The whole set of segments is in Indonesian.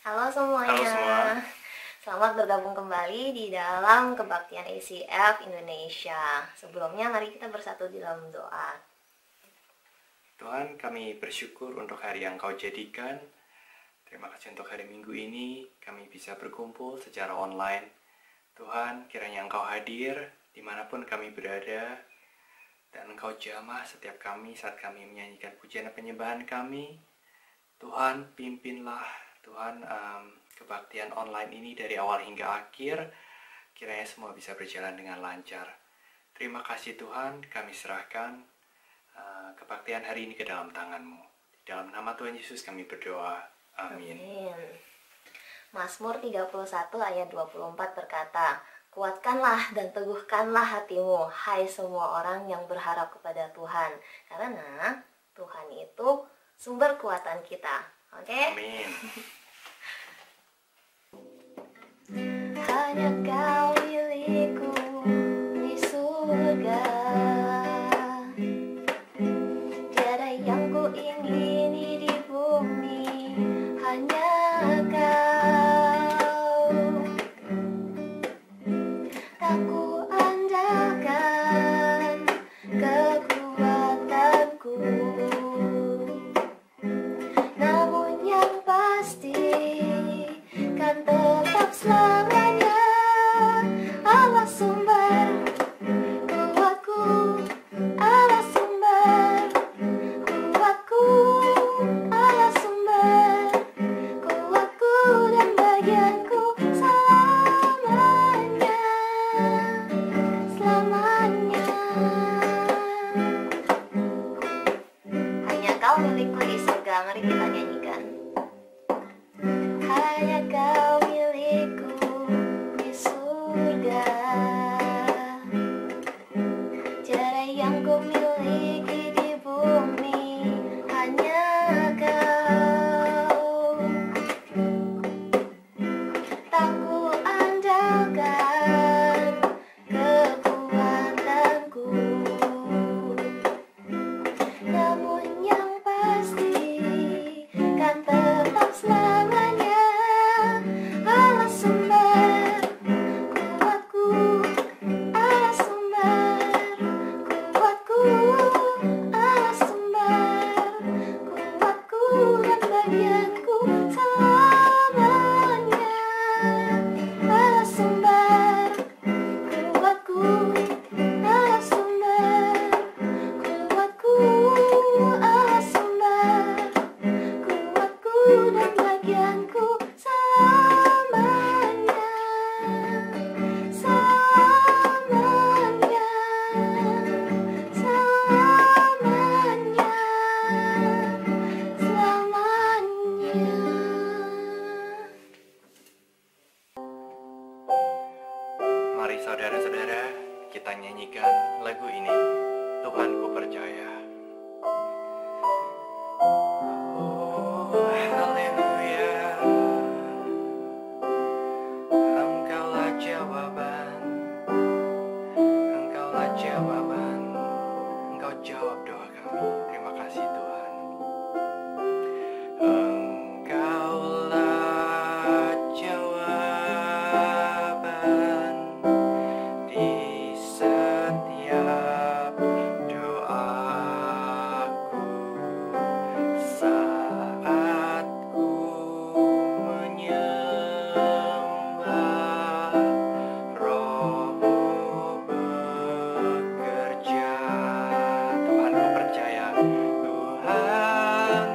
Halo Halo semuanya, semua. selamat bergabung kembali di dalam Kebaktian ACF Indonesia. Sebelumnya mari kita bersatu di dalam doa. Tuhan, kami bersyukur untuk hari yang Kau jadikan. Terima kasih untuk hari Minggu ini kami bisa berkumpul secara online. Tuhan, kiranya Engkau hadir dimanapun kami berada, dan Engkau jamah setiap kami saat kami menyanyikan pujian dan penyembahan kami. Tuhan, pimpinlah Tuhan kebaktian online ini dari awal hingga akhir. Kiranya semua bisa berjalan dengan lancar. Terima kasih Tuhan, kami serahkan kebaktian hari ini ke dalam tangan-Mu. Di dalam nama Tuhan Yesus kami berdoa. Amin. Mazmur 31 ayat 24 berkata, "Kuatkanlah dan teguhkanlah hatimu, hai semua orang yang berharap kepada Tuhan." Karena Tuhan itu sumber kekuatan kita. Oke? Amin. Hanya Kau milikku di surga, tiada yang ku ingini di bumi, hanya Kau. Tak ku andalkan kekuatanku, namun yang pasti kan tetap selamanya Allah sumber kuatku, Allah sumber kuatku, Allah sumber kuatku dan bagianku selamanya, selamanya. Hanya Kau milikku di surga, mari kita nyanyikan. Hanya Kau milikku di surga, tiada yang ku miliki di bumi, hanya Kau. Tak ku andalkan kekuatanku, namun yang pasti kan tetap selamanya Allah sumber kuatku, Allah sumber kuatku, Allah sumber kuatku dan bagianku selamanya, Allah sumber kuatku, Allah sumber kuatku, Allah sumber kuatku dan bagianku selamanya, selamanya, selamanya, selamanya. Mari saudara-saudara, kita nyanyikan lagu ini. Tuhan ku percaya. Oh, haleluya. Engkaulah jawaban. Engkaulah jawaban. Engkau jawab doa kami. Terima kasih Tuhan. Engkaulah jawaban di setiap doaku saat ku menyembah. Roh-Mu bekerja. Tuhan ku percaya. Tuhan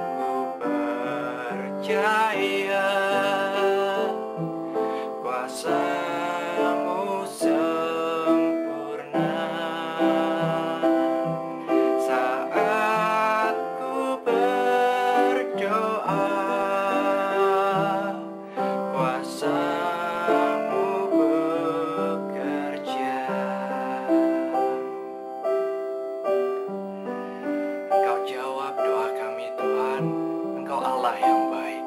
ku percaya. Kuasa-Mu sempurna saat ku berdoa. Kuasa-Mu bekerja. Engkau jawab doa kami Tuhan. Engkau Allah yang baik.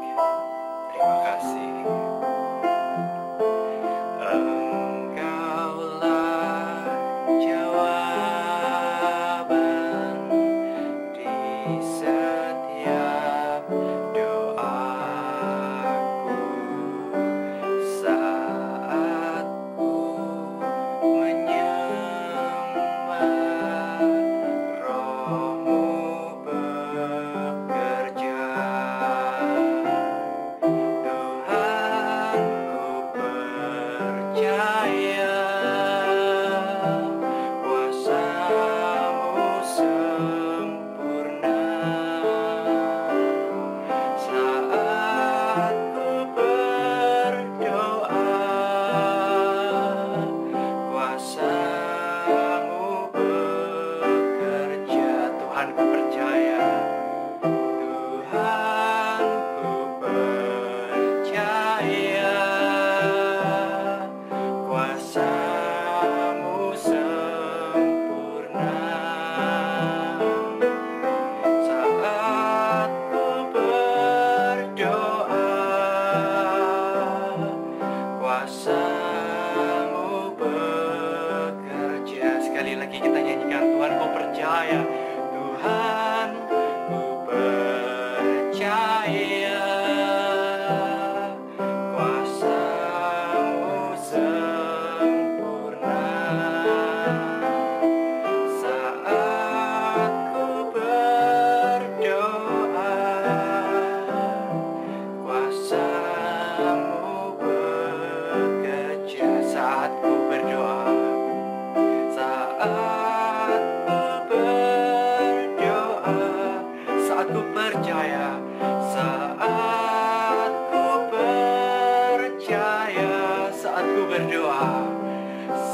berdoa,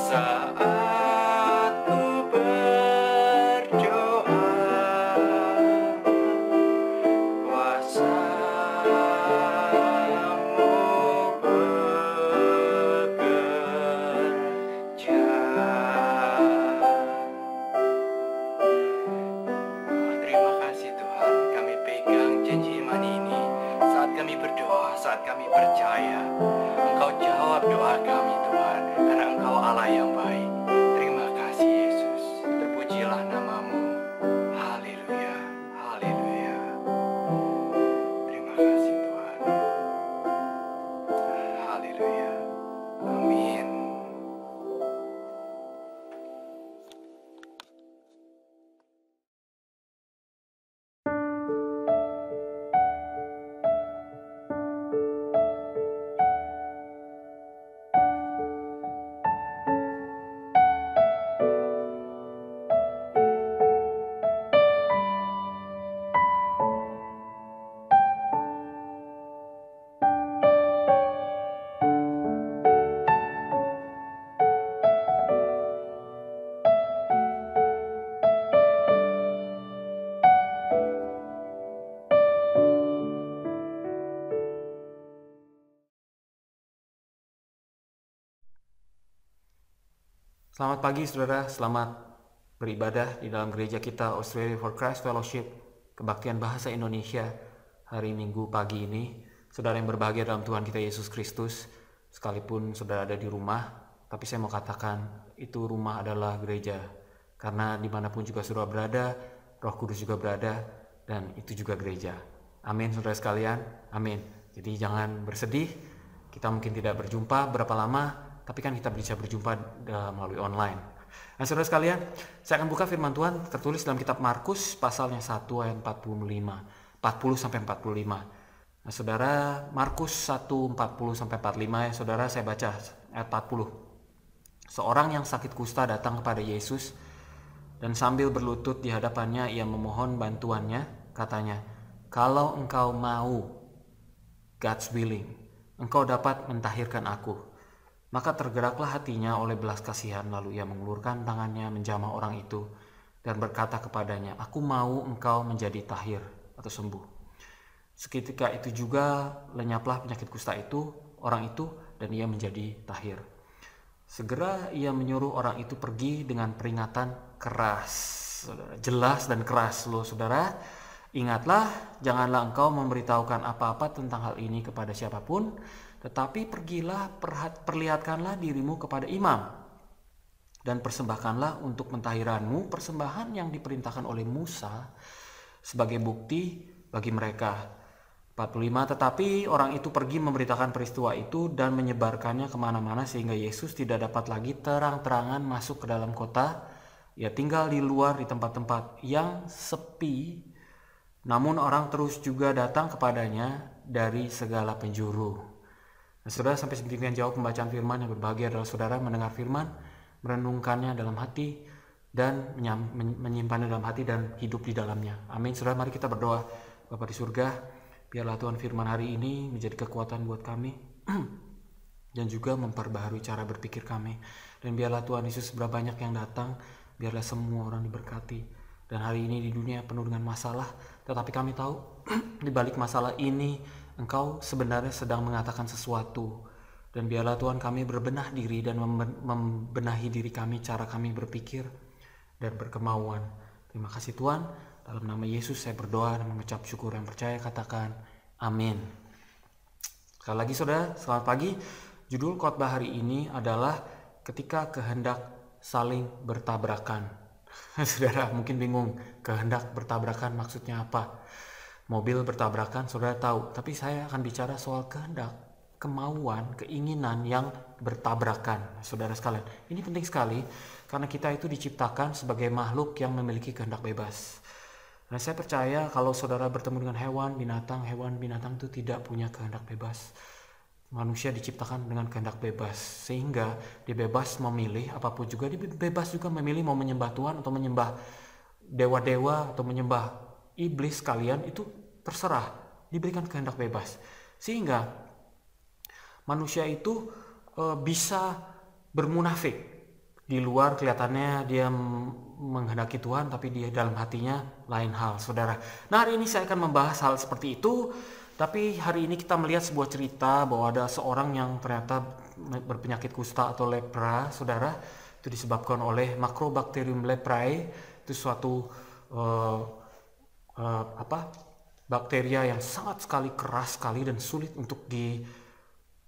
saat ku berdoa, kuasa-Mu bekerja. Terima kasih Tuhan, kami pegang janji iman ini. Saat kami berdoa, saat kami percaya, Engkau jawab doa kami Tuhan, karena Engkau Allah yang baik. Terima kasih Yesus, terpujilah nama-Mu. Haleluya, haleluya. Terima kasih Tuhan. Haleluya. Amin. Selamat pagi saudara, selamat beribadah di dalam gereja kita Australia for Christ Fellowship Kebaktian Bahasa Indonesia hari Minggu pagi ini. Saudara yang berbahagia dalam Tuhan kita Yesus Kristus, sekalipun saudara ada di rumah, tapi saya mau katakan itu rumah adalah gereja. Karena dimanapun juga saudara berada, Roh Kudus juga berada, dan itu juga gereja. Amin saudara sekalian, amin. Jadi jangan bersedih, kita mungkin tidak berjumpa berapa lama, tapi kan kita bisa berjumpa melalui online. Nah saudara sekalian, saya akan buka firman Tuhan tertulis dalam kitab Markus pasalnya 1 ayat 40-45. Nah saudara, Markus 1, 40-45 ya saudara, saya baca ayat 40. Seorang yang sakit kusta datang kepada Yesus dan sambil berlutut di hadapannya ia memohon bantuannya, katanya, "Kalau engkau mau, God's willing, engkau dapat mentahirkan aku." Maka tergeraklah hatinya oleh belas kasihan, lalu ia mengulurkan tangannya menjamah orang itu dan berkata kepadanya, "Aku mau engkau menjadi tahir atau sembuh." Seketika itu juga lenyaplah penyakit kusta itu, orang itu, dan ia menjadi tahir. Segera ia menyuruh orang itu pergi dengan peringatan keras, jelas dan keras loh saudara. Ingatlah, janganlah engkau memberitahukan apa-apa tentang hal ini kepada siapapun, tetapi pergilah, perlihatkanlah dirimu kepada imam dan persembahkanlah untuk pentahiranmu persembahan yang diperintahkan oleh Musa sebagai bukti bagi mereka. 45. Tetapi orang itu pergi memberitakan peristiwa itu dan menyebarkannya kemana-mana sehingga Yesus tidak dapat lagi terang-terangan masuk ke dalam kota. Ia tinggal di luar di tempat-tempat yang sepi, namun orang terus juga datang kepadanya dari segala penjuru. Nah, saudara, sampai sedemikian jauh pembacaan firman. Yang berbahagia adalah saudara mendengar firman, merenungkannya dalam hati, dan menyimpannya dalam hati dan hidup di dalamnya. Amin. Saudara, mari kita berdoa. Bapa di surga, biarlah Tuhan firman hari ini menjadi kekuatan buat kami dan juga memperbaharui cara berpikir kami. Dan biarlah Tuhan Yesus berapa banyak yang datang, biarlah semua orang diberkati. Dan hari ini di dunia penuh dengan masalah, tetapi kami tahu di balik masalah ini Engkau sebenarnya sedang mengatakan sesuatu. Dan biarlah Tuhan kami berbenah diri dan membenahi diri kami, cara kami berpikir dan berkemauan. Terima kasih Tuhan. Dalam nama Yesus saya berdoa dan mengucap syukur yang percaya, katakan amin. Sekali lagi saudara, selamat pagi. Judul khotbah hari ini adalah ketika kehendak saling bertabrakan. Saudara mungkin bingung, kehendak bertabrakan maksudnya apa? Mobil bertabrakan, saudara tahu. Tapi saya akan bicara soal kehendak, kemauan, keinginan yang bertabrakan. Saudara sekalian, ini penting sekali karena kita itu diciptakan sebagai makhluk yang memiliki kehendak bebas. Nah, saya percaya kalau saudara bertemu dengan hewan binatang itu tidak punya kehendak bebas. Manusia diciptakan dengan kehendak bebas, sehingga dia bebas memilih apapun juga. Dia bebas juga memilih mau menyembah Tuhan atau menyembah dewa-dewa atau menyembah iblis kalian, itu terserah, diberikan kehendak bebas. Sehingga manusia itu bisa bermunafik. Di luar kelihatannya dia menghendaki Tuhan, tapi dia dalam hatinya lain hal, saudara. Nah, hari ini saya akan membahas hal seperti itu. Tapi hari ini kita melihat sebuah cerita bahwa ada seorang yang ternyata berpenyakit kusta atau lepra, saudara. Itu disebabkan oleh Macrobacterium leprae. Itu suatu bakteria yang sangat sekali keras sekali dan sulit untuk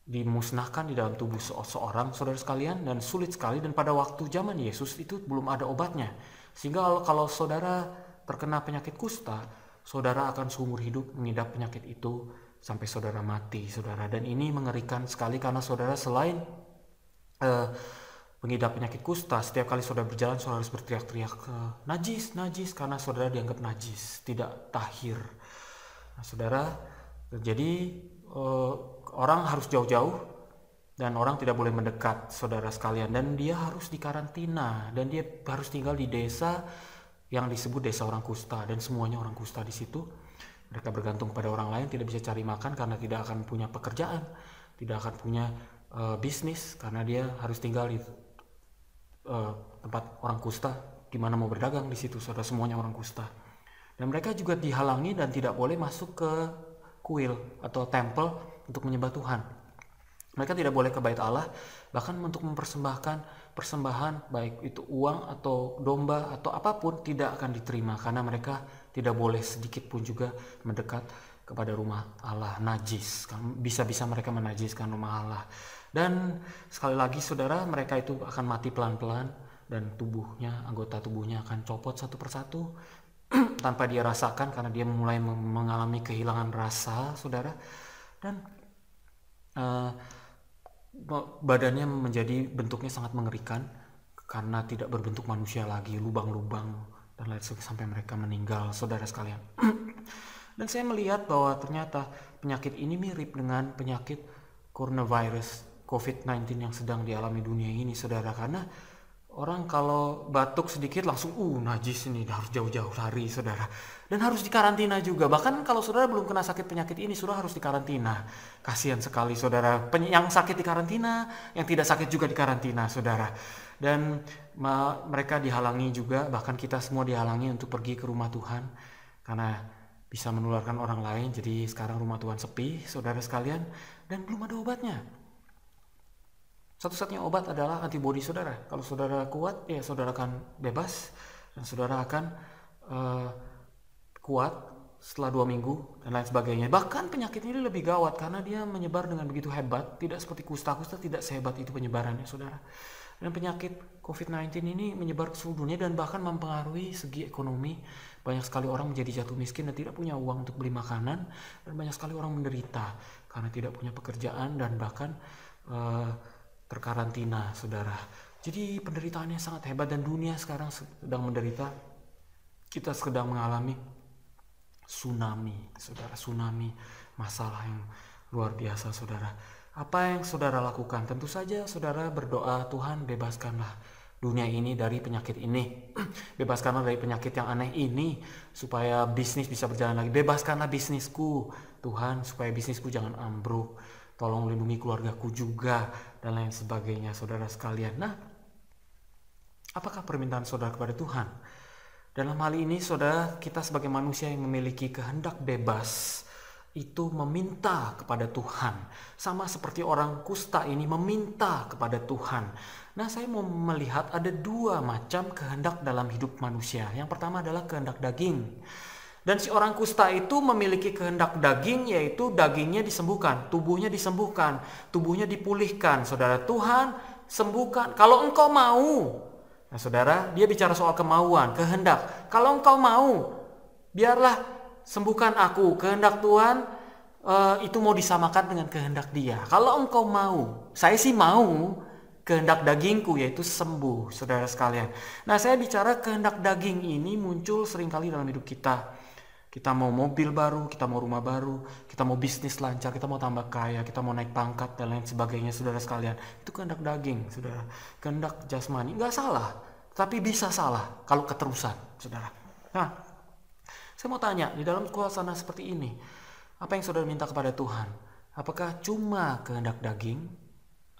dimusnahkan di dalam tubuh seorang, saudara sekalian, dan sulit sekali. Dan pada waktu zaman Yesus itu belum ada obatnya, sehingga kalau saudara terkena penyakit kusta, saudara akan seumur hidup mengidap penyakit itu sampai saudara mati, saudara. Dan ini mengerikan sekali karena saudara selain mengidap penyakit kusta, setiap kali saudara berjalan saudara harus berteriak-teriak najis, najis, karena saudara dianggap najis, tidak tahir. Nah, saudara, jadi orang harus jauh-jauh dan orang tidak boleh mendekat, saudara sekalian, dan dia harus dikarantina dan dia harus tinggal di desa yang disebut desa orang kusta, dan semuanya orang kusta di situ. Mereka bergantung pada orang lain, tidak bisa cari makan karena tidak akan punya pekerjaan, tidak akan punya bisnis karena dia harus tinggal di tempat orang kusta. Gimana mau berdagang di situ, saudara? Semuanya orang kusta. Dan mereka juga dihalangi dan tidak boleh masuk ke kuil atau temple untuk menyembah Tuhan. Mereka tidak boleh ke bait Allah, bahkan untuk mempersembahkan persembahan baik itu uang atau domba atau apapun tidak akan diterima karena mereka tidak boleh sedikit pun juga mendekat kepada rumah Allah, najis. Bisa-bisa mereka menajiskan rumah Allah. Dan sekali lagi saudara, mereka itu akan mati pelan-pelan dan tubuhnya, anggota tubuhnya akan copot satu persatu tanpa dia rasakan karena dia mulai mengalami kehilangan rasa, saudara. Dan badannya menjadi bentuknya sangat mengerikan karena tidak berbentuk manusia lagi, lubang-lubang dan lain sebagainya sampai mereka meninggal, saudara sekalian. Dan saya melihat bahwa ternyata penyakit ini mirip dengan penyakit coronavirus COVID-19 yang sedang dialami dunia ini, saudara. Karena orang kalau batuk sedikit langsung najis ini, harus jauh-jauh lari, saudara. Dan harus dikarantina juga. Bahkan kalau saudara belum kena sakit penyakit ini, saudara harus dikarantina. Kasihan sekali, saudara. Yang sakit dikarantina, yang tidak sakit juga dikarantina, saudara. Dan mereka dihalangi juga, bahkan kita semua dihalangi untuk pergi ke rumah Tuhan karena bisa menularkan orang lain. Jadi sekarang rumah Tuhan sepi, saudara sekalian, dan belum ada obatnya. Satu-satunya obat adalah antibodi, saudara. Kalau saudara kuat, ya saudara akan bebas dan saudara akan kuat setelah 2 minggu dan lain sebagainya. Bahkan penyakit ini lebih gawat karena dia menyebar dengan begitu hebat, tidak seperti kusta tidak sehebat itu penyebarannya, saudara. Dan penyakit COVID-19 ini menyebar ke seluruh dunia dan bahkan mempengaruhi segi ekonomi. Banyak sekali orang menjadi jatuh miskin dan tidak punya uang untuk beli makanan, dan banyak sekali orang menderita karena tidak punya pekerjaan dan bahkan terkarantina, saudara. Jadi penderitaannya sangat hebat dan dunia sekarang sedang menderita. Kita sedang mengalami tsunami, saudara. Tsunami, masalah yang luar biasa, saudara. Apa yang saudara lakukan? Tentu saja saudara berdoa, Tuhan bebaskanlah dunia ini dari penyakit ini. Bebaskanlah dari penyakit yang aneh ini supaya bisnis bisa berjalan lagi. Bebaskanlah bisnisku, Tuhan, supaya bisnisku jangan ambruk. Tolong lindungi keluargaku juga dan lain sebagainya, saudara sekalian. Nah, apakah permintaan saudara kepada Tuhan? Dalam hal ini, saudara, kita sebagai manusia yang memiliki kehendak bebas itu meminta kepada Tuhan. Sama seperti orang kusta ini meminta kepada Tuhan. Nah, saya mau melihat ada 2 macam kehendak dalam hidup manusia. Yang pertama adalah kehendak daging. Dan si orang kusta itu memiliki kehendak daging, yaitu dagingnya disembuhkan, tubuhnya disembuhkan, tubuhnya dipulihkan. Saudara, Tuhan sembuhkan kalau engkau mau. Nah, saudara, dia bicara soal kemauan, kehendak. Kalau engkau mau, biarlah sembuhkan aku. Kehendak Tuhan itu mau disamakan dengan kehendak dia. Kalau engkau mau, saya sih mau kehendak dagingku yaitu sembuh, saudara sekalian. Nah, saya bicara kehendak daging ini muncul seringkali dalam hidup kita. Kita mau mobil baru, kita mau rumah baru, kita mau bisnis lancar, kita mau tambah kaya, kita mau naik pangkat dan lain sebagainya, saudara sekalian. Itu kehendak daging, saudara. Kehendak jasmani, nggak salah, tapi bisa salah kalau keterusan, saudara. Nah, saya mau tanya, di dalam suasana seperti ini, apa yang saudara minta kepada Tuhan? Apakah cuma kehendak daging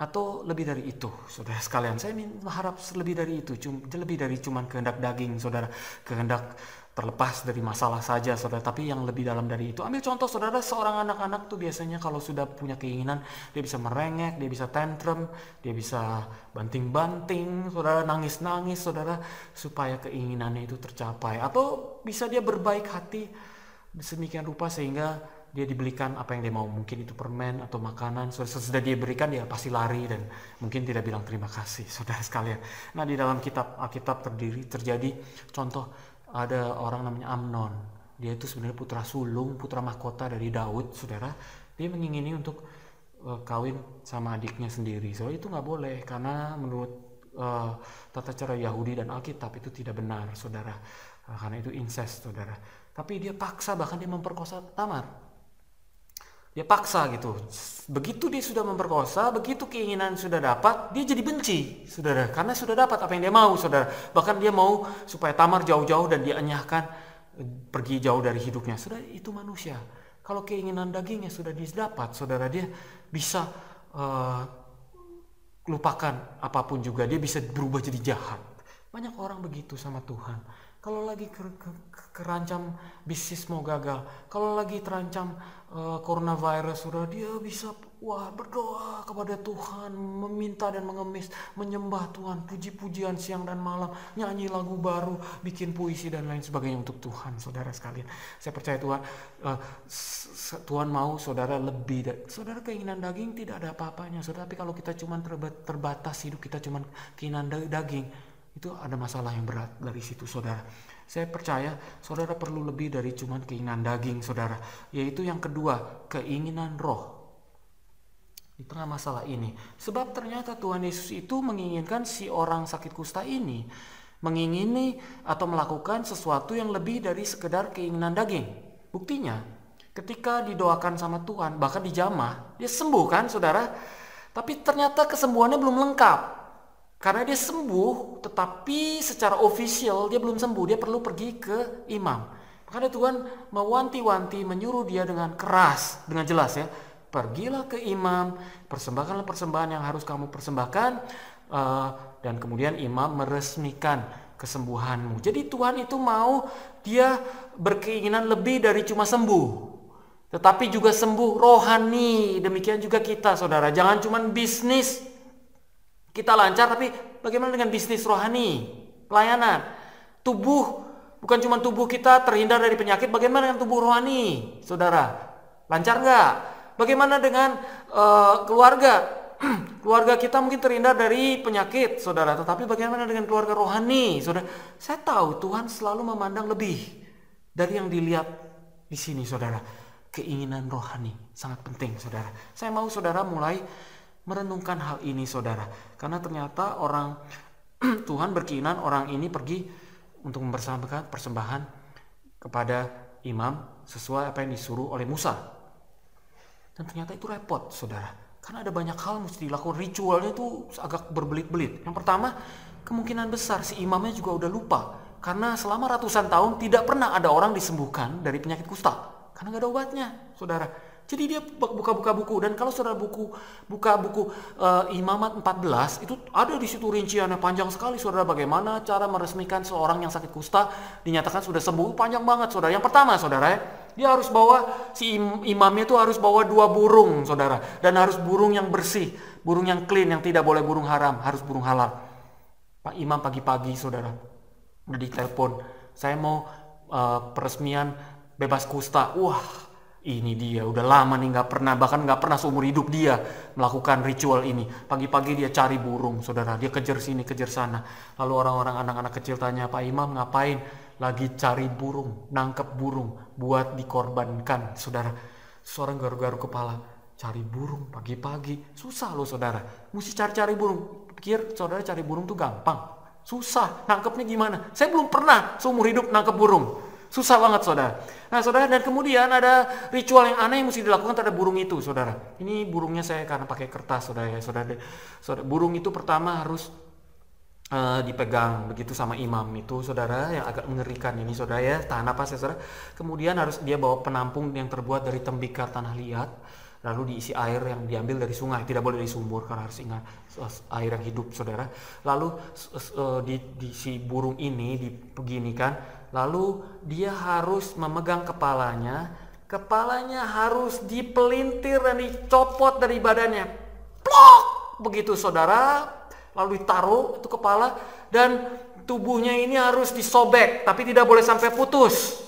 Atau lebih dari itu, saudara sekalian. Saya harap lebih dari itu, lebih dari cuman kehendak daging, saudara, kehendak terlepas dari masalah saja, saudara, tapi yang lebih dalam dari itu. Ambil contoh, saudara, seorang anak-anak tuh biasanya kalau sudah punya keinginan, dia bisa merengek, dia bisa tantrum, dia bisa banting-banting, saudara, nangis-nangis, saudara, supaya keinginannya itu tercapai. Atau bisa dia berbaik hati sedemikian rupa sehingga dia dibelikan apa yang dia mau, mungkin itu permen atau makanan. Sesudah dia berikan, dia pasti lari dan mungkin tidak bilang terima kasih, saudara sekalian. Nah, di dalam kitab Alkitab terjadi contoh, ada orang namanya Amnon. Dia itu sebenarnya putra sulung, putra mahkota dari Daud, saudara. Dia mengingini untuk kawin sama adiknya sendiri. Soalnya itu nggak boleh, karena menurut tata cara Yahudi dan Alkitab itu tidak benar, saudara. Karena itu incest, saudara. Tapi dia paksa, bahkan dia memperkosa Tamar. Dia paksa gitu. Begitu dia sudah memperkosa, begitu keinginan sudah dapat, dia jadi benci, saudara. Karena sudah dapat apa yang dia mau, saudara. Bahkan dia mau supaya Tamar jauh-jauh dan dia enyahkan pergi jauh dari hidupnya. Saudara, itu manusia. Kalau keinginan dagingnya sudah didapat, saudara, dia bisa lupakan apapun juga. Dia bisa berubah jadi jahat. Banyak orang begitu sama Tuhan. Kalau lagi kerancam bisnis mau gagal, kalau lagi terancam coronavirus, sudah dia bisa berdoa kepada Tuhan, meminta dan mengemis, menyembah Tuhan, puji-pujian siang dan malam, nyanyi lagu baru, bikin puisi dan lain sebagainya untuk Tuhan, saudara sekalian. Saya percaya Tuhan mau saudara lebih. Saudara, keinginan daging tidak ada apa-apanya, saudara. Tapi kalau kita cuma terbatas hidup kita cuma keinginan daging, itu ada masalah yang berat dari situ, saudara. Saya percaya saudara perlu lebih dari cuma keinginan daging, saudara. Yaitu yang kedua, keinginan roh. Di tengah masalah ini. Sebab ternyata Tuhan Yesus itu menginginkan si orang sakit kusta ini mengingini atau melakukan sesuatu yang lebih dari sekedar keinginan daging. Buktinya, ketika didoakan sama Tuhan, bahkan dijamah, dia sembuh kan, saudara. Tapi ternyata kesembuhannya belum lengkap. Karena dia sembuh, tetapi secara ofisial dia belum sembuh. Dia perlu pergi ke imam. Makanya Tuhan mewanti-wanti, menyuruh dia dengan keras, dengan jelas ya. Pergilah ke imam, persembahkanlah persembahan yang harus kamu persembahkan, dan kemudian imam meresmikan kesembuhanmu. Jadi Tuhan itu mau dia berkeinginan lebih dari cuma sembuh, tetapi juga sembuh rohani. Demikian juga kita, saudara. Jangan cuma bisnis kita lancar, tapi bagaimana dengan bisnis rohani, pelayanan, tubuh, bukan cuma tubuh kita terhindar dari penyakit, bagaimana dengan tubuh rohani, saudara, lancar nggak? Bagaimana dengan keluarga? Keluarga kita mungkin terhindar dari penyakit, saudara, tetapi bagaimana dengan keluarga rohani, saudara? Saya tahu Tuhan selalu memandang lebih dari yang dilihat di sini, saudara. Keinginan rohani sangat penting, saudara. Saya mau saudara mulai merenungkan hal ini, saudara, karena ternyata orang Tuhan berkeinginan orang ini pergi untuk mempersembahkan persembahan kepada imam sesuai apa yang disuruh oleh Musa. Dan ternyata itu repot, saudara, karena ada banyak hal mesti dilakukan. Ritualnya itu agak berbelit-belit. Yang pertama, kemungkinan besar si imamnya juga udah lupa, karena selama ratusan tahun tidak pernah ada orang disembuhkan dari penyakit kusta, karena gak ada obatnya, saudara. Jadi dia buka-buka buku, dan kalau saudara buka buku Imamat 14, itu ada di situ rinciannya panjang sekali, saudara, bagaimana cara meresmikan seorang yang sakit kusta dinyatakan sudah sembuh. Panjang banget, saudara. Yang pertama, saudara, dia harus bawa, si imamnya itu harus bawa 2 burung, saudara, dan harus burung yang bersih, burung yang clean, yang tidak boleh burung haram, harus burung halal. Pak Imam pagi-pagi, saudara, udah ditelepon, saya mau peresmian bebas kusta. Wah, ini dia udah lama nih bahkan nggak pernah seumur hidup dia melakukan ritual ini. Pagi-pagi dia cari burung, saudara, dia kejar sini kejar sana. Lalu orang-orang, anak-anak kecil tanya, Pak Imam ngapain? Lagi cari burung, nangkep burung buat dikorbankan, saudara. Seorang garu-garu kepala, cari burung pagi-pagi susah loh, saudara. Mesti cari-cari burung. Pikir saudara cari burung tuh gampang? Susah. Nangkepnya gimana? Saya belum pernah seumur hidup nangkep burung. Susah banget, saudara. Nah, saudara, dan kemudian ada ritual yang aneh yang mesti dilakukan terhadap burung itu, saudara. Ini burungnya saya karena pakai kertas, saudara. Saudara, burung itu pertama harus dipegang begitu sama imam itu, saudara, yang agak mengerikan ini, saudara ya. Tahan napas ya, saudara. Kemudian harus dia bawa penampung yang terbuat dari tembikar tanah liat. lalu diisi air yang diambil dari sungai, tidak boleh dari sumur karena harus ingat air yang hidup, saudara. Lalu di si burung ini dibeginikan, lalu dia harus memegang kepalanya harus dipelintir dan dicopot dari badannya, plok begitu, saudara. Lalu ditaruh itu kepala dan tubuhnya ini harus disobek, tapi tidak boleh sampai putus.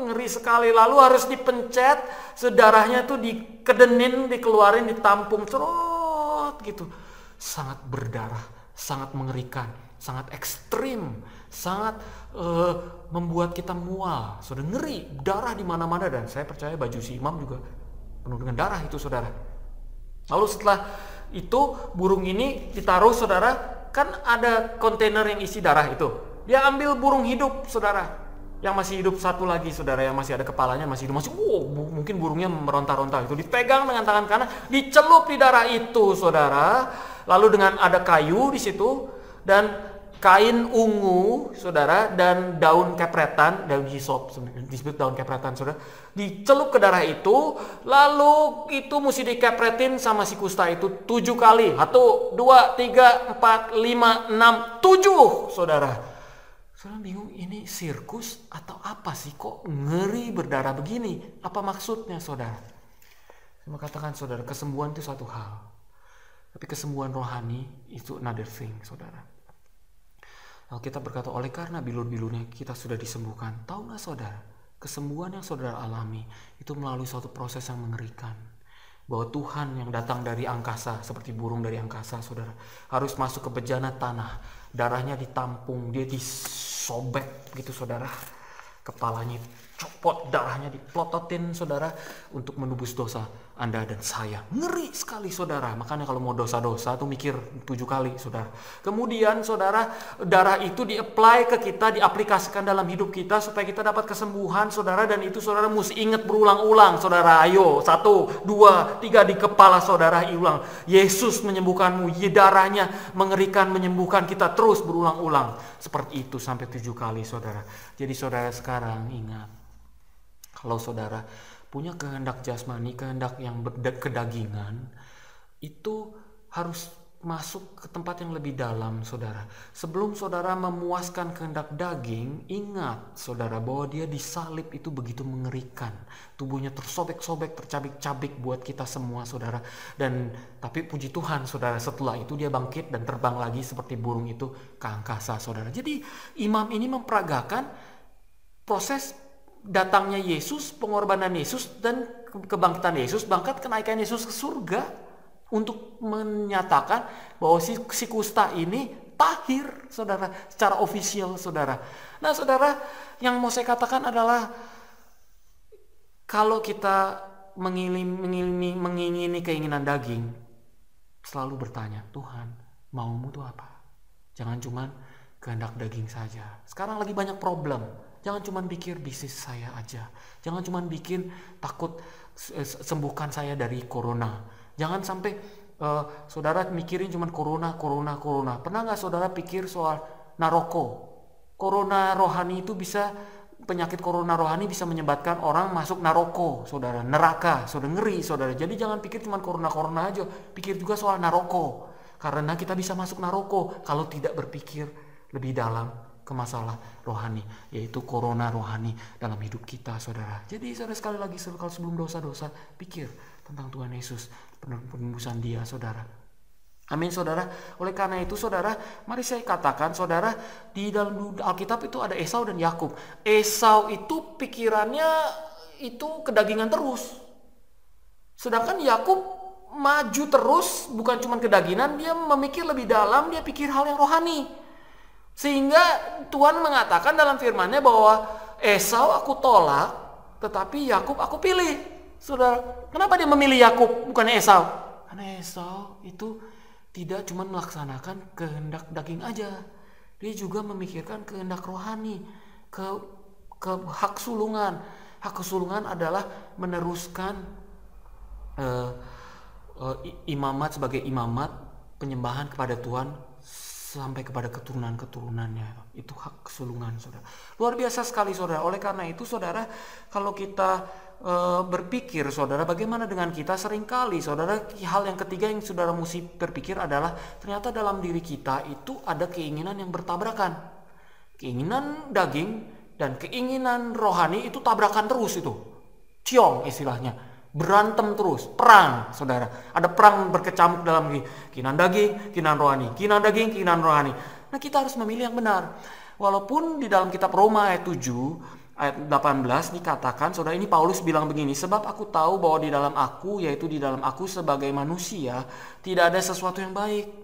Ngeri sekali. Lalu harus dipencet, darahnya tuh dikedenin, dikeluarin, ditampung, cerot gitu. Sangat berdarah, sangat mengerikan, sangat ekstrim, sangat membuat kita mual. Sudah ngeri, darah di mana-mana, dan saya percaya baju si imam juga penuh dengan darah itu, saudara. Lalu setelah itu burung ini ditaruh, saudara, kan ada kontainer yang isi darah itu. Dia ambil burung hidup, saudara, yang masih hidup satu lagi, saudara, yang masih ada kepalanya, masih hidup, mungkin burungnya meronta-ronta itu, dipegang dengan tangan kanan, dicelup di darah itu, saudara. Lalu dengan ada kayu di situ dan kain ungu, saudara, dan daun kepretan, daun hisop, disebut daun kepretan, saudara, dicelup ke darah itu. Lalu itu mesti dikepretin sama si kusta itu 7 kali. 1, 2, 3, 4, 5, 6, 7, saudara. Saudara bingung, ini sirkus atau apa sih? Kok ngeri berdarah begini? Apa maksudnya, saudara? Saya mau katakan, saudara, kesembuhan itu satu hal, tapi kesembuhan rohani itu another thing, saudara. Kita berkata, oleh karena bilur-bilurnya kita sudah disembuhkan. Tahu gak, saudara, kesembuhan yang saudara alami itu melalui suatu proses yang mengerikan. Bahwa Tuhan yang datang dari angkasa, seperti burung dari angkasa, saudara, harus masuk ke bejana tanah. Darahnya ditampung, dia disobek gitu, saudara. Kepalanya copot, darahnya diplototin, saudara, untuk menebus dosa Anda dan saya. Ngeri sekali, saudara. Makanya kalau mau dosa-dosa tuh mikir 7 kali, saudara. Kemudian, saudara, darah itu di-apply ke kita, diaplikasikan dalam hidup kita supaya kita dapat kesembuhan, saudara. Dan itu saudara mesti ingat berulang-ulang, saudara. Ayo, 1, 2, 3 di kepala saudara, ulang. Yesus menyembuhkanmu, darahnya mengerikan, menyembuhkan kita, terus berulang-ulang. Seperti itu sampai 7 kali, saudara. Jadi saudara sekarang ingat, kalau saudara punya kehendak jasmani, kehendak yang kedagingan, itu harus masuk ke tempat yang lebih dalam, saudara. Sebelum saudara memuaskan kehendak daging, ingat, saudara, bahwa dia disalib itu begitu mengerikan. Tubuhnya tersobek-sobek, tercabik-cabik buat kita semua, saudara. Tapi puji Tuhan, saudara, setelah itu dia bangkit dan terbang lagi seperti burung itu ke angkasa, saudara. Jadi imam ini memperagakan proses datangnya Yesus, pengorbanan Yesus, dan kebangkitan Yesus, bahkan kenaikan Yesus ke surga, untuk menyatakan bahwa si kusta ini tahir, saudara, secara ofisial, saudara. Nah, saudara, yang mau saya katakan adalah kalau kita mengingini keinginan daging, selalu bertanya, Tuhan, maumu itu apa? Jangan cuma kehendak daging saja. Sekarang lagi banyak problem. Jangan cuma pikir bisnis saya aja. Jangan cuma bikin takut sembuhkan saya dari corona. Jangan sampai saudara mikirin cuma corona. Pernah nggak saudara pikir soal naroko? Corona rohani itu bisa, penyakit corona rohani bisa menyebabkan orang masuk naroko, saudara, neraka, saudara, ngeri, saudara. Jadi jangan pikir cuma corona aja, pikir juga soal naroko. Karena kita bisa masuk naroko kalau tidak berpikir lebih dalam ke masalah rohani, yaitu corona rohani dalam hidup kita, saudara. Jadi saudara, sekali lagi, kalau sebelum dosa-dosa, pikir tentang Tuhan Yesus, penembusan dia, saudara. Amin, saudara. Oleh karena itu, saudara, mari saya katakan, saudara, di dalam Alkitab itu ada Esau dan Yakub. Esau itu pikirannya itu kedagingan terus, sedangkan Yakub maju terus, bukan cuma kedagingan, dia memikir lebih dalam, dia pikir hal yang rohani. Sehingga Tuhan mengatakan dalam firman-Nya bahwa Esau aku tolak, tetapi Yakub aku pilih. Saudara, kenapa dia memilih Yakub bukan Esau? Karena Esau itu tidak cuma melaksanakan kehendak daging aja. Dia juga memikirkan kehendak rohani, ke hak sulungan. Hak kesulungan adalah meneruskan imamat sebagai imamat, penyembahan kepada Tuhan sampai kepada keturunan-keturunannya. Itu hak kesulungan, saudara. Luar biasa sekali, saudara. Oleh karena itu, saudara, kalau kita berpikir, saudara, bagaimana dengan kita? Seringkali, saudara, hal yang ketiga yang saudara mesti berpikir adalah ternyata dalam diri kita itu ada keinginan yang bertabrakan. Keinginan daging dan keinginan rohani itu tabrakan terus itu. Ciong istilahnya. Berantem terus, perang, saudara. Ada perang berkecamuk dalam keinginan daging, keinginan rohani, keinginan daging, keinginan rohani. Nah, kita harus memilih yang benar. Walaupun di dalam kitab Roma ayat 7 ayat 18 dikatakan, saudara, ini Paulus bilang begini, sebab aku tahu bahwa di dalam aku, yaitu di dalam aku sebagai manusia, tidak ada sesuatu yang baik.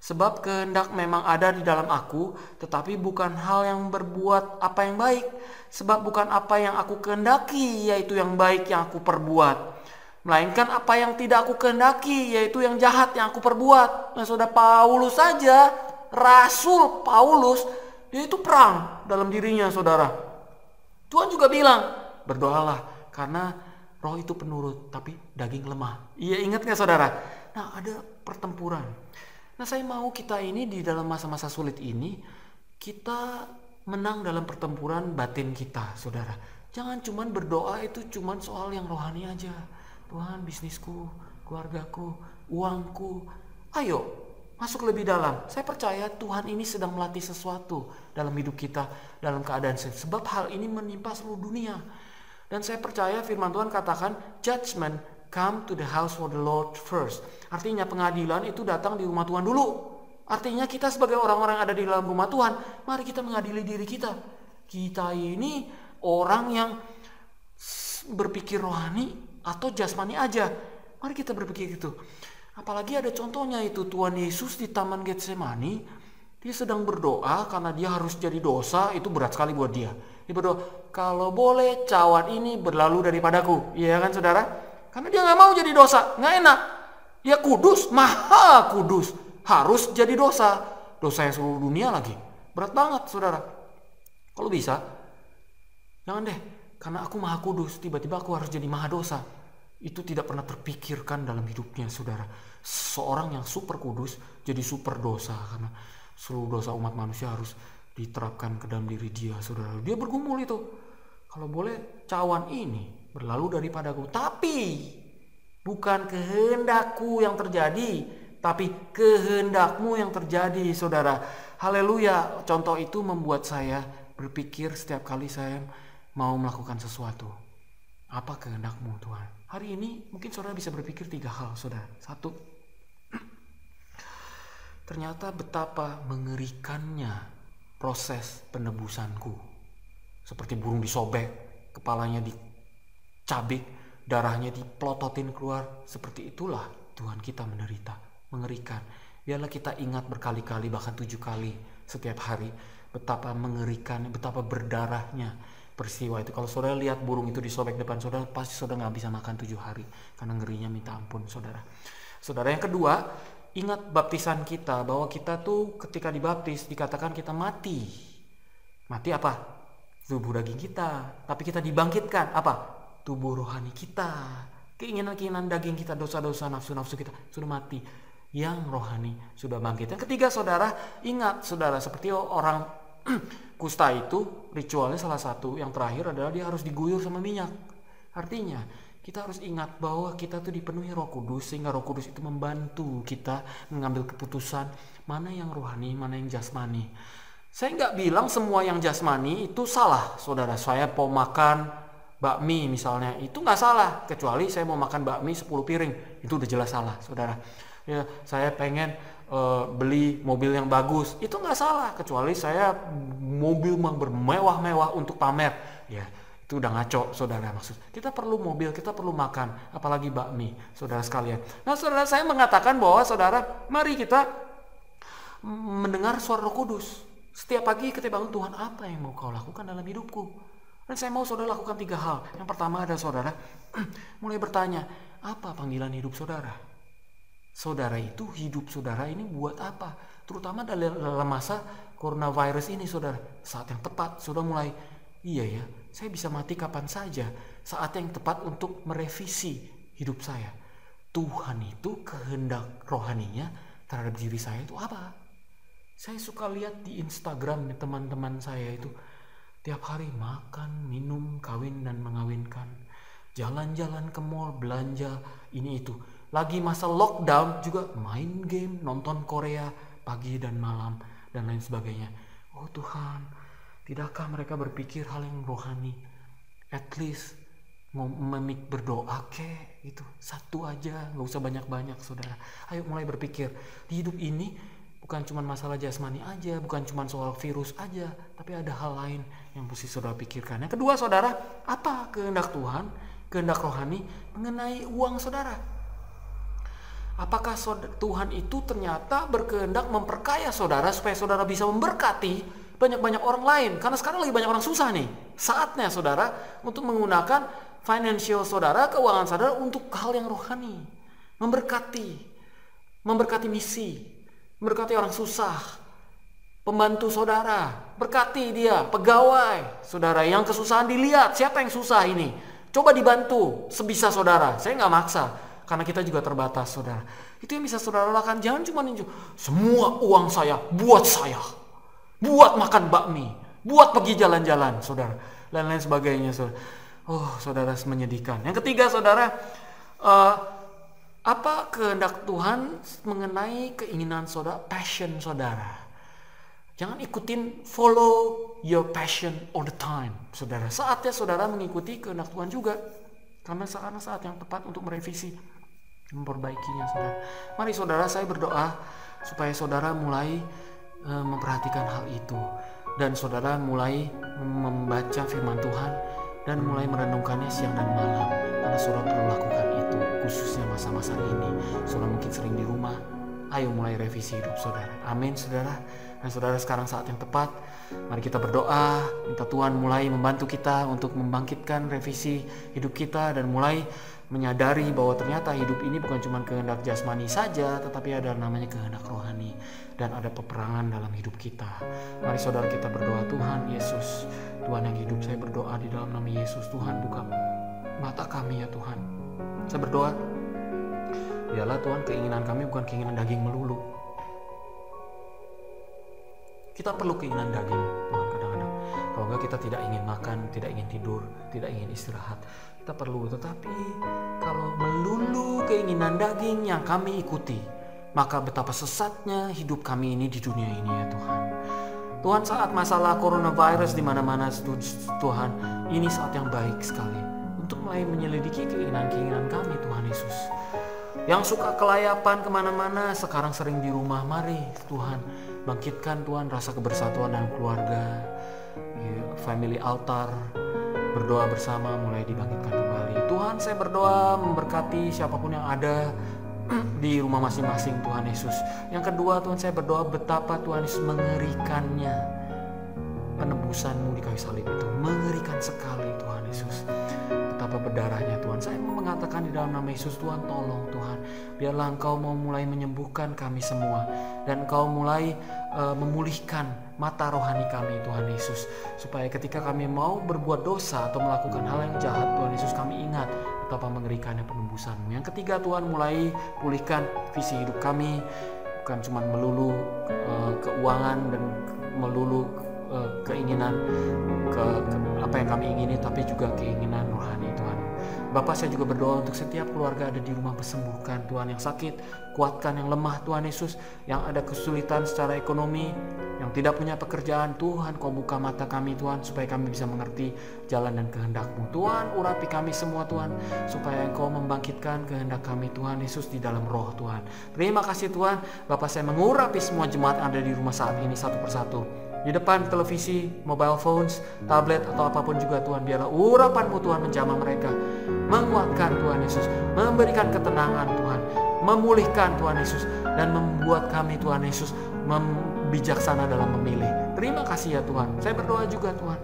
Sebab kehendak memang ada di dalam aku, tetapi bukan hal yang berbuat apa yang baik. Sebab bukan apa yang aku kehendaki, yaitu yang baik yang aku perbuat. Melainkan apa yang tidak aku kehendaki, yaitu yang jahat yang aku perbuat. Nah, saudara, Paulus saja, Rasul Paulus, dia itu perang dalam dirinya, saudara. Tuhan juga bilang, berdoalah karena roh itu penurut, tapi daging lemah. Iya, ingat gak, saudara? Nah, ada pertempuran. Nah, saya mau kita ini di dalam masa-masa sulit ini, kita menang dalam pertempuran batin kita, saudara. Jangan cuman berdoa itu cuman soal yang rohani aja. Tuhan, bisnisku, keluargaku, uangku. Ayo, masuk lebih dalam. Saya percaya Tuhan ini sedang melatih sesuatu dalam hidup kita, dalam keadaan sebab hal ini menimpa seluruh dunia. Dan saya percaya firman Tuhan katakan, judgment come to the house of the Lord first. Artinya pengadilan itu datang di rumah Tuhan dulu. Artinya kita sebagai orang-orang yang ada di dalam rumah Tuhan, mari kita mengadili diri kita. Kita ini orang yang berpikir rohani atau jasmani aja. Mari kita berpikir gitu. Apalagi ada contohnya itu Tuhan Yesus di Taman Getsemani, dia sedang berdoa karena dia harus jadi dosa, itu berat sekali buat dia. Dia berdoa, kalau boleh cawan ini berlalu daripadaku. Iya kan, saudara? Karena dia gak mau jadi dosa, gak enak. Dia kudus, maha kudus, harus jadi dosa. Dosa yang seluruh dunia lagi. Berat banget, saudara. Kalau bisa, jangan deh, karena aku maha kudus, tiba-tiba aku harus jadi maha dosa. Itu tidak pernah terpikirkan dalam hidupnya, saudara. Seorang yang super kudus jadi super dosa, karena seluruh dosa umat manusia harus diterapkan ke dalam diri dia, saudara. Dia bergumul itu, kalau boleh cawan ini berlalu daripadaku, tapi bukan kehendakku yang terjadi, tapi kehendakmu yang terjadi, saudara. Haleluya. Contoh itu membuat saya berpikir setiap kali saya mau melakukan sesuatu, apa kehendakmu, Tuhan? Hari ini mungkin saudara bisa berpikir 3 hal, saudara. 1, ternyata betapa mengerikannya proses penebusanku. Seperti burung disobek, kepalanya dicabik, darahnya diplototin keluar. Seperti itulah Tuhan kita menderita. Mengerikan. Biarlah kita ingat berkali-kali, bahkan 7 kali setiap hari, betapa mengerikan, betapa berdarahnya peristiwa itu. Kalau saudara lihat burung itu disobek depan saudara, pasti saudara gak bisa makan 7 hari karena ngerinya minta ampun, saudara. Saudara, yang kedua, ingat baptisan kita, bahwa kita tuh ketika dibaptis dikatakan kita mati. Mati apa? Tubuh daging kita. Tapi kita dibangkitkan apa? Tubuh rohani kita. Keinginan-keinginan daging kita, dosa-dosa, nafsu-nafsu kita sudah mati. Yang rohani sudah bangkit. Yang ketiga, saudara, ingat, saudara, seperti orang kusta itu, ritualnya salah satu yang terakhir adalah dia harus diguyur sama minyak. Artinya kita harus ingat bahwa kita tuh dipenuhi Roh Kudus, sehingga Roh Kudus itu membantu kita mengambil keputusan mana yang rohani, mana yang jasmani. Saya nggak bilang semua yang jasmani itu salah, saudara. Saya mau makan bakmi misalnya, itu nggak salah, kecuali saya mau makan bakmi 10 piring, itu udah jelas salah, saudara. Ya, saya pengen beli mobil yang bagus, itu nggak salah, kecuali saya mobil yang bermewah-mewah untuk pamer, ya itu udah ngaco, saudara. Maksud kita perlu mobil, kita perlu makan, apalagi bakmi, saudara sekalian. Nah, saudara, saya mengatakan bahwa saudara, mari kita mendengar suara Roh Kudus setiap pagi ketika bangun. Tuhan, apa yang mau kau lakukan dalam hidupku? Dan saya mau saudara lakukan 3 hal. Yang pertama ada saudara mulai bertanya, apa panggilan hidup saudara? Saudara itu, hidup saudara ini buat apa? Terutama dalam masa coronavirus ini, saudara. Saat yang tepat, saudara mulai, iya ya, saya bisa mati kapan saja. Saat yang tepat untuk merevisi hidup saya. Tuhan itu kehendak rohaninya terhadap diri saya itu apa? Saya suka lihat di Instagram teman-teman saya itu tiap hari makan, minum, kawin dan mengawinkan. jalan-jalan ke mall, belanja, ini itu. Lagi masa lockdown juga main game, nonton Korea pagi dan malam, dan lain sebagainya. Oh Tuhan, tidakkah mereka berpikir hal yang rohani? At least berdoa itu satu aja, gak usah banyak-banyak saudara. Ayo mulai berpikir, di hidup ini bukan cuma masalah jasmani aja, bukan cuma soal virus aja, tapi ada hal lain yang mesti saudara pikirkan. Yang kedua saudara, apa kehendak Tuhan, kehendak rohani mengenai uang saudara? Apakah Tuhan itu ternyata berkehendak memperkaya saudara supaya saudara bisa memberkati banyak-banyak orang lain? Karena sekarang lagi banyak orang susah nih. Saatnya saudara untuk menggunakan financial saudara, keuangan saudara untuk hal yang rohani. Memberkati misi, memberkati orang susah, pembantu saudara, berkati dia, pegawai saudara yang kesusahan dilihat, siapa yang susah ini? Coba dibantu sebisa saudara. Saya nggak maksa, karena kita juga terbatas saudara. Itu yang bisa saudara lakukan. Jangan cuma ninju, semua uang saya, buat makan bakmi, buat pergi jalan-jalan saudara, lain-lain sebagainya saudara. Oh saudara, menyedihkan. Yang ketiga saudara, apa kehendak Tuhan mengenai keinginan saudara, passion saudara. Jangan follow your passion all the time saudara. Saatnya saudara mengikuti kehendak Tuhan juga, karena sekarang saat yang tepat untuk merevisi, memperbaikinya saudara. Mari saudara, saya berdoa supaya saudara mulai memperhatikan hal itu, dan saudara mulai membaca firman Tuhan dan mulai merenungkannya siang dan malam, karena saudara perlu lakukan itu, khususnya masa-masa ini. Saudara mungkin sering di rumah, ayo mulai revisi hidup saudara. Amin saudara. Dan saudara, sekarang saat yang tepat, mari kita berdoa, minta Tuhan mulai membantu kita untuk membangkitkan revisi hidup kita, dan mulai menyadari bahwa ternyata hidup ini bukan cuma kehendak jasmani saja, tetapi ada namanya kehendak rohani, dan ada peperangan dalam hidup kita. Mari saudara kita berdoa. Tuhan Yesus, Tuhan yang hidup, saya berdoa di dalam nama Yesus. Tuhan, buka mata kami ya Tuhan. Saya berdoa, biarlah Tuhan keinginan kami bukan keinginan daging melulu. Kita perlu keinginan daging Tuhan kadang-kadang. Kalau enggak kita tidak ingin makan, tidak ingin tidur, tidak ingin istirahat. Kita perlu, tetapi kalau melulu keinginan daging yang kami ikuti, maka betapa sesatnya hidup kami ini di dunia ini ya Tuhan. Tuhan, saat masalah coronavirus di mana-mana Tuhan, ini saat yang baik sekali untuk mulai menyelidiki keinginan-keinginan kami Tuhan Yesus. Yang suka kelayapan kemana-mana, sekarang sering di rumah, mari Tuhan bangkitkan Tuhan rasa kebersatuan dalam keluarga, family altar, berdoa bersama mulai dibangkitkan kembali. Tuhan, saya berdoa memberkati siapapun yang ada di rumah masing-masing Tuhan Yesus. Yang kedua Tuhan, saya berdoa betapa Tuhan Yesus mengerikannya penebusan-Mu di kayu salib itu, mengerikan sekali Tuhan Yesus. Betapa berdarahnya Tuhan. Saya mau mengatakan di dalam nama Yesus, Tuhan tolong Tuhan, biarlah Engkau mau mulai menyembuhkan kami semua, dan Engkau mulai memulihkan mata rohani kami Tuhan Yesus, supaya ketika kami mau berbuat dosa atau melakukan hal yang jahat Tuhan Yesus, kami ingat betapa mengerikannya penebusan-Mu. Yang ketiga Tuhan, mulai pulihkan visi hidup kami, bukan cuma melulu keuangan dan melulu keinginan apa yang kami ingini, tapi juga keinginan rohani Tuhan. Bapa, saya juga berdoa untuk setiap keluarga ada di rumah, sembuhkan Tuhan yang sakit, kuatkan yang lemah Tuhan Yesus, yang ada kesulitan secara ekonomi, yang tidak punya pekerjaan. Tuhan, Kau buka mata kami Tuhan, supaya kami bisa mengerti jalan dan kehendak-Mu. Tuhan, urapi kami semua Tuhan, supaya Engkau membangkitkan kehendak kami Tuhan Yesus di dalam roh Tuhan. Terima kasih Tuhan. Bapa, saya mengurapi semua jemaat yang ada di rumah saat ini satu persatu, di depan televisi, mobile phones, tablet, atau apapun juga Tuhan. Biarlah urapan-Mu Tuhan menjamah mereka, menguatkan Tuhan Yesus, memberikan ketenangan Tuhan, memulihkan Tuhan Yesus, dan membuat kami Tuhan Yesus bijaksana dalam memilih. Terima kasih ya Tuhan. Saya berdoa juga Tuhan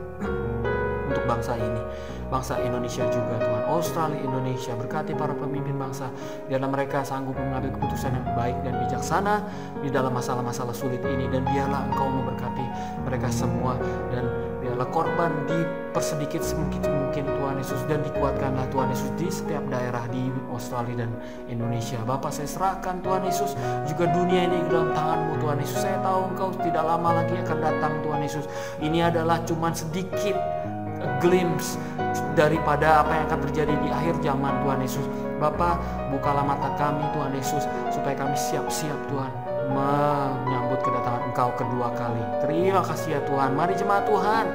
untuk bangsa ini, bangsa Indonesia juga Tuhan, Australia, Indonesia. Berkati para pemimpin bangsa, biarlah mereka sanggup mengambil keputusan yang baik dan bijaksana di dalam masalah-masalah sulit ini, dan biarlah Engkau memberkati mereka semua, dan biarlah korban dipersedikit semungkin mungkin Tuhan Yesus, dan dikuatkanlah Tuhan Yesus di setiap daerah di Australia dan Indonesia. Bapa, saya serahkan Tuhan Yesus juga dunia ini dalam tangan-Mu Tuhan Yesus. Saya tahu Engkau tidak lama lagi akan datang Tuhan Yesus. Ini adalah cuman sedikit glimpse daripada apa yang akan terjadi di akhir zaman Tuhan Yesus. Bapa, bukalah mata kami Tuhan Yesus, supaya kami siap-siap Tuhan menyambut kedatangan Engkau kedua kali. Terima kasih ya Tuhan. Mari jemaat Tuhan,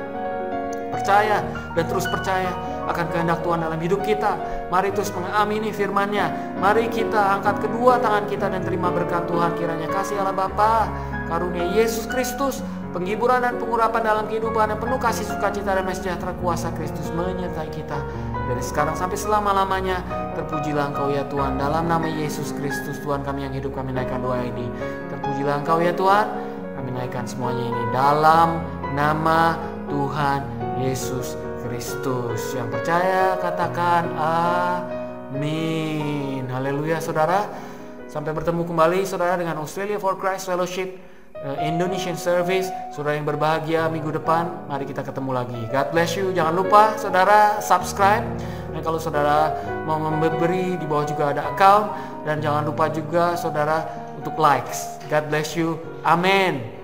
percaya dan terus percaya akan kehendak Tuhan dalam hidup kita. Mari terus mengamini firman-Nya. Mari kita angkat kedua tangan kita dan terima berkat Tuhan. Kiranya kasih Allah Bapa, karunia Yesus Kristus, penghiburan dan pengurapan dalam kehidupan, dan penuh kasih sukacita dan sejahtera kuasa Kristus menyertai kita dari sekarang sampai selama-lamanya. Terpujilah Engkau ya Tuhan, dalam nama Yesus Kristus Tuhan kami yang hidup, kami naikkan doa ini. Terpujilah Engkau ya Tuhan, kami naikkan semuanya ini dalam nama Tuhan Yesus Kristus. Yang percaya katakan amin. Haleluya saudara. Sampai bertemu kembali saudara dengan Australia for Christ Fellowship Indonesian Service. Saudara yang berbahagia, minggu depan mari kita ketemu lagi. God bless you. Jangan lupa saudara subscribe, dan kalau saudara mau memberi, di bawah juga ada account, dan jangan lupa juga saudara untuk likes. God bless you. Amin.